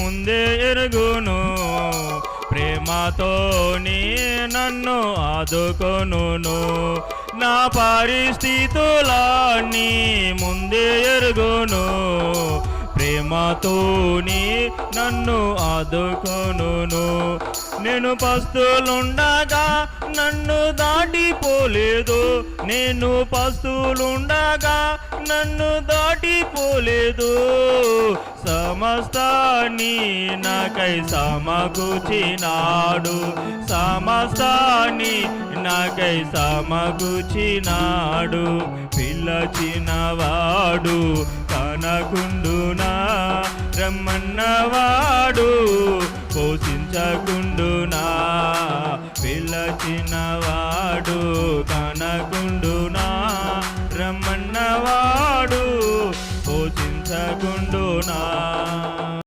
ముందే ఎరుగును, ప్రేమతో నీ నన్ను ఆదుకొనును. నా పరిస్థితులన్నీ ముందే ఎరుగును, ప్రేమతో నీ నన్ను ఆదుకొనును. నేను పస్తులుండగా నన్ను దాటిపోలేదు, నేను పస్తులుండగా నన్ను దాటిపోలేదు. సమస్తాన్ని నాకై సమకూర్చినాడు, సమస్తాన్ని నాకై సమకూర్చినాడు. పిలచినవాడు కనకుండునా, రమ్మన్నవాడు పోషించకుండునా. పిలచినవాడు కనకుండునా, రమ్మన్నవాడు పోషించకుండునా.